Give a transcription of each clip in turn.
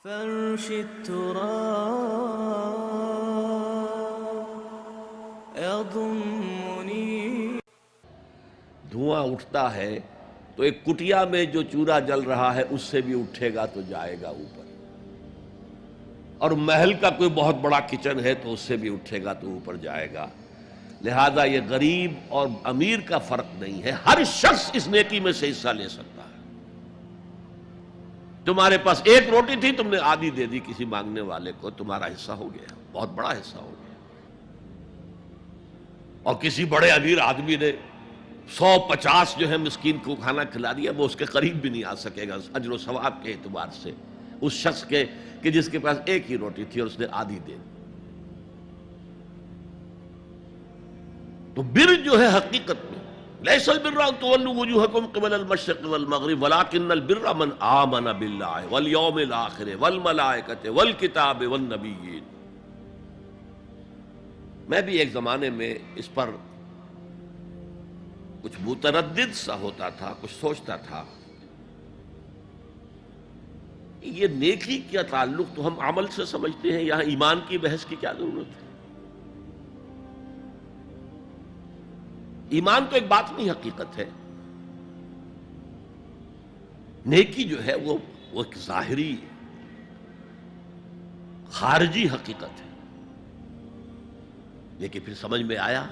فرش التراب يضمني. دھواں اٹھتا ہے تو ایک کٹیا میں جو چولہا جل رہا ہے اس سے بھی اٹھے گا تو جائے گا اوپر، اور محل کا کوئی بہت بڑا کچن ہے تو اس سے بھی اٹھے گا تو اوپر جائے گا. لہذا یہ غریب اور امیر کا فرق نہیں ہے، ہر شخص اس نیکی میں سے حصہ لے سکتا ہے. تمہارے پاس ایک روٹی تھی، تم نے آدھی دے دی کسی مانگنے والے کو، تمہارا حصہ ہو گیا، بہت بڑا حصہ ہو گیا. اور کسی بڑے امیر آدمی نے 150 جو ہے مسکین کو کھانا کھلا دیا، وہ اس کے قریب بھی نہیں آ سکے گا اجر و ثواب کے اعتبار سے اس شخص کے کہ جس کے پاس ایک ہی روٹی تھی اور اس نے آدھی دے دی. تو بر جو ہے حقیقت میں لیس البر ان تولوا وجوهکم قبل المشرق والمغرب ولکن البر من آمن باللہ والیوم الآخر والملائکۃ والکتاب والنبیین. میں بھی ایک زمانے میں اس پر کچھ متردد سا ہوتا تھا، کچھ سوچتا تھا یہ نیکی کا تعلق تو ہم عمل سے سمجھتے ہیں، یہاں ایمان کی بحث کی کیا ضرورت ہے؟ ایمان تو ایک باطنی حقیقت ہے، نیکی جو ہے وہ ایک ظاہری خارجی حقیقت ہے. لیکن پھر سمجھ میں آیا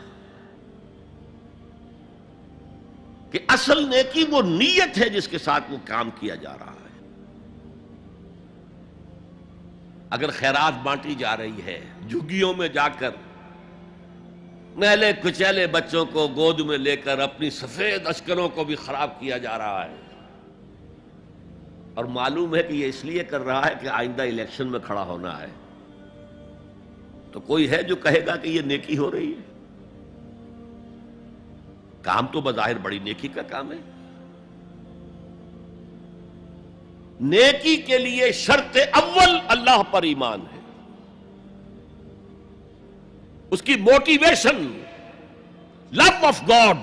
کہ اصل نیکی وہ نیت ہے جس کے ساتھ وہ کام کیا جا رہا ہے. اگر خیرات بانٹی جا رہی ہے، جھگیوں میں جا کر میلے کچیلے بچوں کو گود میں لے کر اپنی سفید اشکروں کو بھی خراب کیا جا رہا ہے، اور معلوم ہے کہ یہ اس لیے کر رہا ہے کہ آئندہ الیکشن میں کھڑا ہونا ہے، تو کوئی ہے جو کہے گا کہ یہ نیکی ہو رہی ہے؟ کام تو بظاہر بڑی نیکی کا کام ہے. نیکی کے لیے شرط اول اللہ پر ایمان ہے، اس کی موٹیویشن لو آف گاڈ.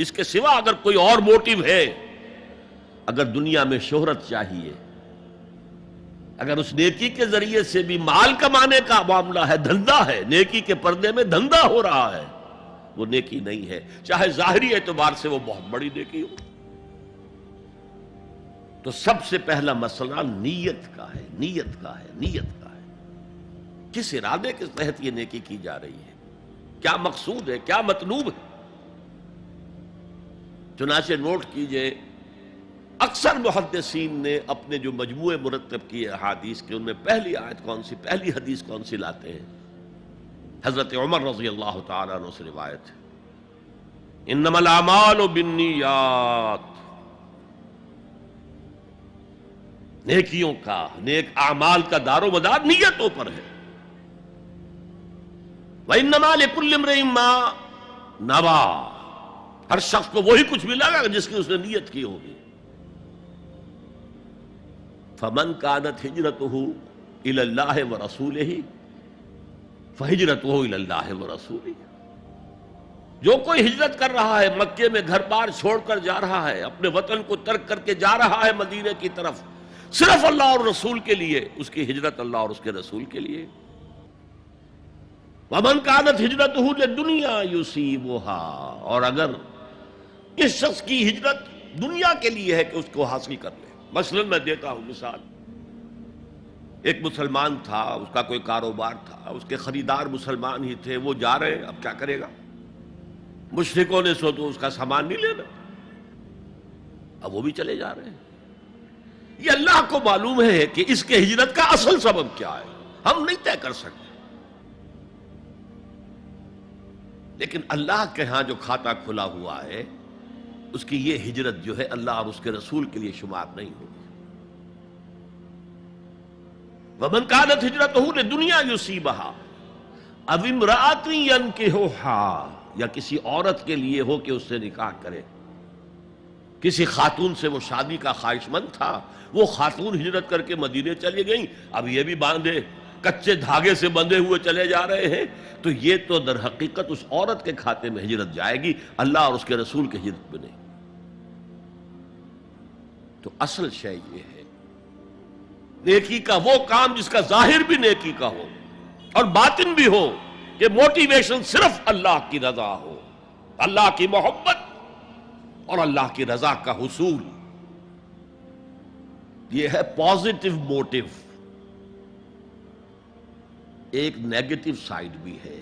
اس کے سوا اگر کوئی اور موٹیو ہے، اگر دنیا میں شہرت چاہیے، اگر اس نیکی کے ذریعے سے بھی مال کمانے کا معاملہ ہے، دھندا ہے، نیکی کے پردے میں دھندا ہو رہا ہے، وہ نیکی نہیں ہے، چاہے ظاہری اعتبار سے وہ بہت بڑی نیکی ہو. تو سب سے پہلا مسئلہ نیت کا ہے، نیت کا ہے، نیت کا ہے. کس ارادے کے تحت یہ نیکی کی جا رہی ہے، کیا مقصود ہے، کیا مطلوب ہے. چنانچہ نوٹ کیجئے، اکثر محدثین نے اپنے جو مجموعے مرتب کیے احادیث کے، ان میں پہلی آیت کون سی، پہلی حدیث کون سی لاتے ہیں؟ حضرت عمر رضی اللہ تعالیٰ عنہ سے روایت ہے، انما الاعمال بالنیات. نیکیوں کا، نیک اعمال کا دار و مدار نیتوں پر ہے. وَإِنَّمَا لِكُلِّ امْرِئٍ مَّا نَوَىٰ. ہر شخص کو وہی کچھ ملے گا جس کی اس نے نیت کی ہوگی. فَمَنْ كَانَتْ هِجْرَتُهُ إِلَى اللَّهِ وَرَسُولِهِ فَهِجْرَتُهُ إِلَى اللَّهِ وَرَسُولِهِ. جو کوئی ہجرت کر رہا ہے، مکے میں گھر بار چھوڑ کر جا رہا ہے، اپنے وطن کو ترک کر کے جا رہا ہے مدینے کی طرف، صرف اللہ اور رسول کے لیے، اس کی ہجرت اللہ اور اس کے رسول کے لیے. وَمَنْ كَانَتْ هِجْرَتُهُ لِلدُّنْيَا يُصِيبُهَا. اور اگر اس شخص کی ہجرت دنیا کے لیے ہے کہ اس کو حاصل کر لے. مثلا میں دیتا ہوں مثال، ایک مسلمان تھا، اس کا کوئی کاروبار تھا، اس کے خریدار مسلمان ہی تھے، وہ جا رہے ہیں، اب کیا کرے گا؟ مشرکوں نے سو تو اس کا سامان نہیں لینا، اب وہ بھی چلے جا رہے ہیں. یہ اللہ کو معلوم ہے کہ اس کے ہجرت کا اصل سبب کیا ہے، ہم نہیں طے کر سکتے. لیکن اللہ کے ہاں جو کھاتا کھلا ہوا ہے، اس کی یہ ہجرت جو ہے اللہ اور اس کے رسول کے لیے شمار نہیں ہوگی. وَمَنْ كَانَتْ هِجْرَتُهُ لِدُنْيَا يُصِيبُهَا أَوِ امْرَأَةٍ يَنكِحُهَا. یا کسی عورت کے لیے ہو کہ اس سے نکاح کرے. کسی خاتون سے وہ شادی کا خواہش مند تھا، وہ خاتون ہجرت کر کے مدینے چلی گئیں، اب یہ بھی باندھے کچے دھاگے سے بندھے ہوئے چلے جا رہے ہیں، تو یہ تو در حقیقت اس عورت کے کھاتے میں ہجرت جائے گی، اللہ اور اس کے رسول کی ہجرت میں نہیں. تو اصل شے یہ ہے نیکی کا وہ کام جس کا ظاہر بھی نیکی کا ہو اور باطن بھی ہو، کہ موٹیویشن صرف اللہ کی رضا ہو، اللہ کی محبت اور اللہ کی رضا کا حصول. یہ ہے پازیٹو موٹیو. ایک نیگیٹو سائیڈ بھی ہے.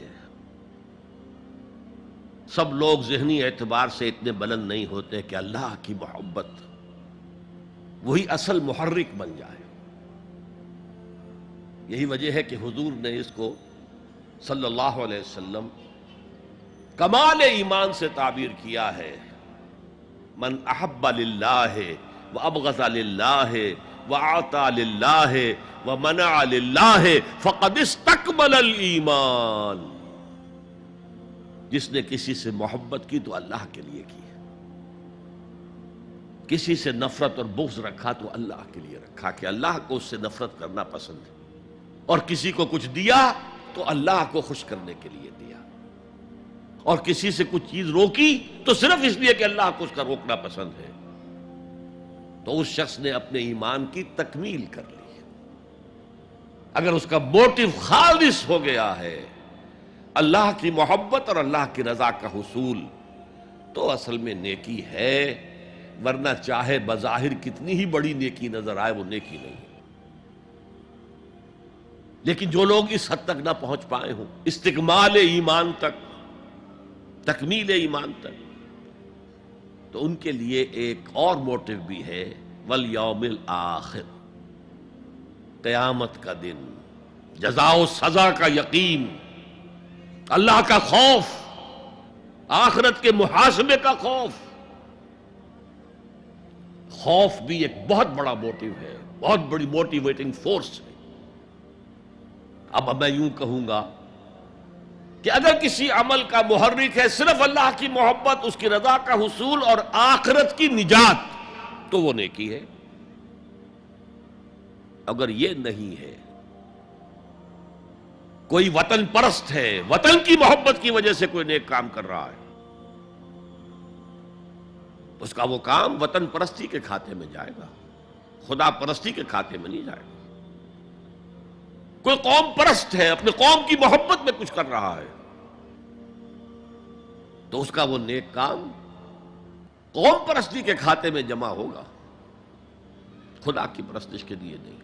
سب لوگ ذہنی اعتبار سے اتنے بلند نہیں ہوتے کہ اللہ کی محبت وہی اصل محرک بن جائے. یہی وجہ ہے کہ حضور نے اس کو صلی اللہ علیہ وسلم کمال ایمان سے تعبیر کیا ہے. من احب للہ وابغض للہ وعطا للہ ومنع للہ فقد استکمل الایمان. جس نے کسی سے محبت کی تو اللہ کے لیے کی، کسی سے نفرت اور بغض رکھا تو اللہ کے لیے رکھا، کہ اللہ کو اس سے نفرت کرنا پسند ہے. اور کسی کو کچھ دیا تو اللہ کو خوش کرنے کے لیے دیا، اور کسی سے کچھ چیز روکی تو صرف اس لیے کہ اللہ کو اس کا روکنا پسند ہے. تو اس شخص نے اپنے ایمان کی تکمیل کر لی. اگر اس کا موٹیو خالص ہو گیا ہے اللہ کی محبت اور اللہ کی رضا کا حصول، تو اصل میں نیکی ہے. ورنہ چاہے بظاہر کتنی ہی بڑی نیکی نظر آئے، وہ نیکی نہیں. لیکن جو لوگ اس حد تک نہ پہنچ پائے ہوں، استکمال ایمان تک، تکمیل ایمان تک، تو ان کے لیے ایک اور موٹیو بھی ہے، والیوم الآخر، قیامت کا دن، جزا و سزا کا یقین، اللہ کا خوف، آخرت کے محاسبے کا خوف. خوف بھی ایک بہت بڑا موٹیو ہے، بہت بڑی موٹیویٹنگ فورس ہے. اب میں یوں کہوں گا کہ اگر کسی عمل کا محرک ہے صرف اللہ کی محبت، اس کی رضا کا حصول اور آخرت کی نجات، تو وہ نیکی ہے. اگر یہ نہیں ہے، کوئی وطن پرست ہے، وطن کی محبت کی وجہ سے کوئی نیک کام کر رہا ہے، اس کا وہ کام وطن پرستی کے کھاتے میں جائے گا، خدا پرستی کے کھاتے میں نہیں جائے گا. کوئی قوم پرست ہے، اپنے قوم کی محبت میں کچھ کر رہا ہے، تو اس کا وہ نیک کام قوم پرستی کے کھاتے میں جمع ہوگا، خدا کی پرستش کے لیے نہیں.